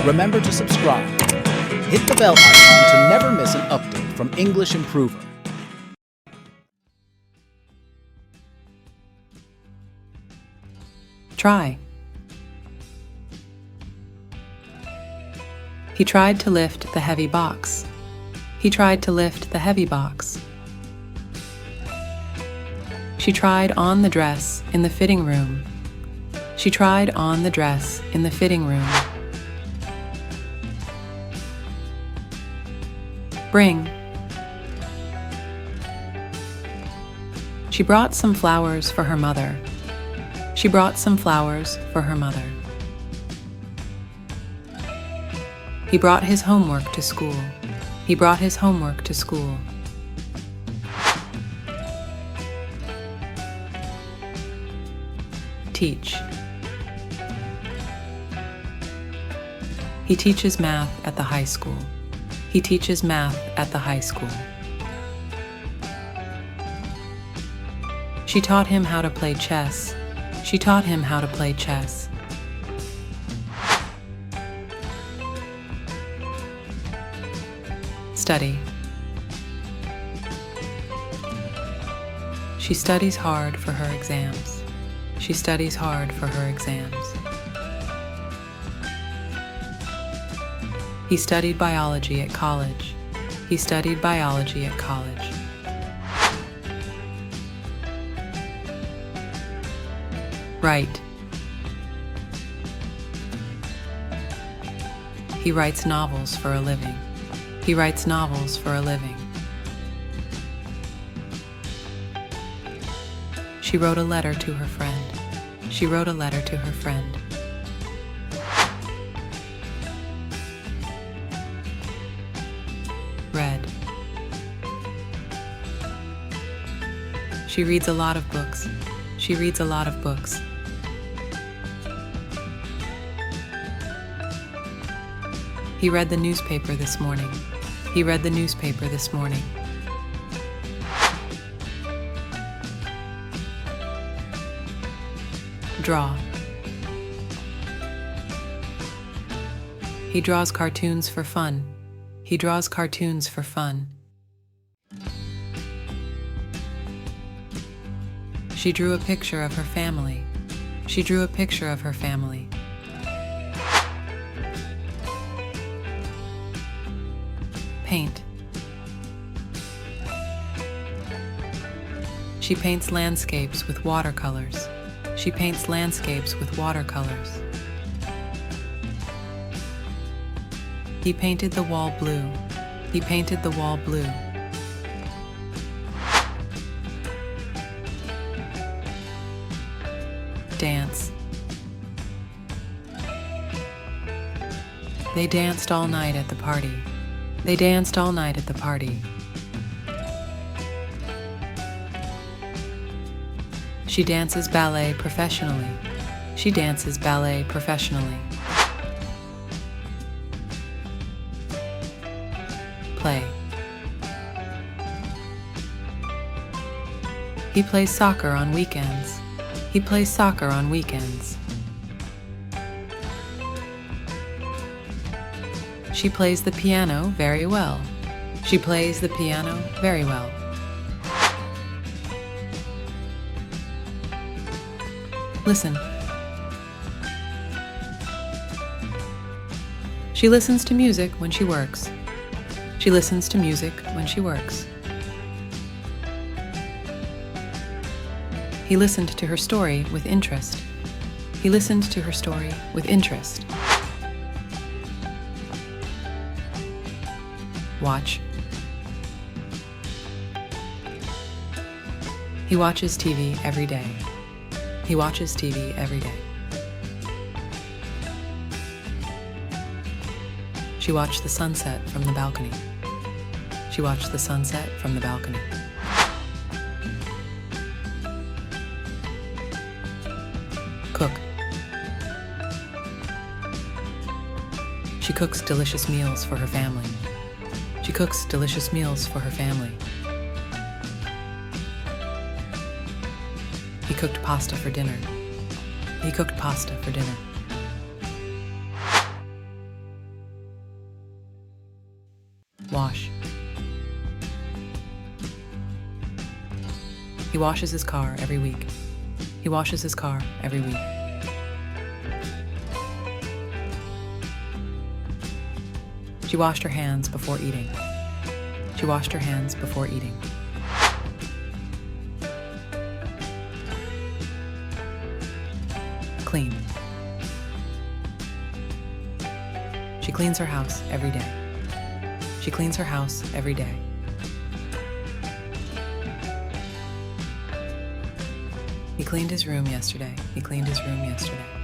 Remember to subscribe. Hit the bell icon to never miss an update from English Improver. Try. He tried to lift the heavy box. He tried to lift the heavy box. She tried on the dress in the fitting room. She tried on the dress in the fitting room. Bring. She brought some flowers for her mother. She brought some flowers for her mother. He brought his homework to school. He brought his homework to school. Teach. He teaches math at the high school. He teaches math at the high school. She taught him how to play chess. She taught him how to play chess. Study. She studies hard for her exams. She studies hard for her exams. He studied biology at college. He studied biology at college. Write. He writes novels for a living. He writes novels for a living. She wrote a letter to her friend. She wrote a letter to her friend. Read. She reads a lot of books. She reads a lot of books. He read the newspaper this morning. He read the newspaper this morning. Draw. He draws cartoons for fun. He draws cartoons for fun. She drew a picture of her family. She drew a picture of her family. Paint. She paints landscapes with watercolors. She paints landscapes with watercolors. He painted the wall blue. He painted the wall blue. Dance. They danced all night at the party. They danced all night at the party. She dances ballet professionally. She dances ballet professionally. Play. He plays soccer on weekends. He plays soccer on weekends. She plays the piano very well. She plays the piano very well. Listen. She listens to music when she works. She listens to music when she works. He listened to her story with interest. He listened to her story with interest. Watch. He watches TV every day. He watches TV every day. She watched the sunset from the balcony. She watched the sunset from the balcony. Cook. She cooks delicious meals for her family. She cooks delicious meals for her family. He cooked pasta for dinner. He cooked pasta for dinner. Wash. He washes his car every week. He washes his car every week. She washed her hands before eating. She washed her hands before eating. Clean. She cleans her house every day. She cleans her house every day. He cleaned his room yesterday. He cleaned his room yesterday.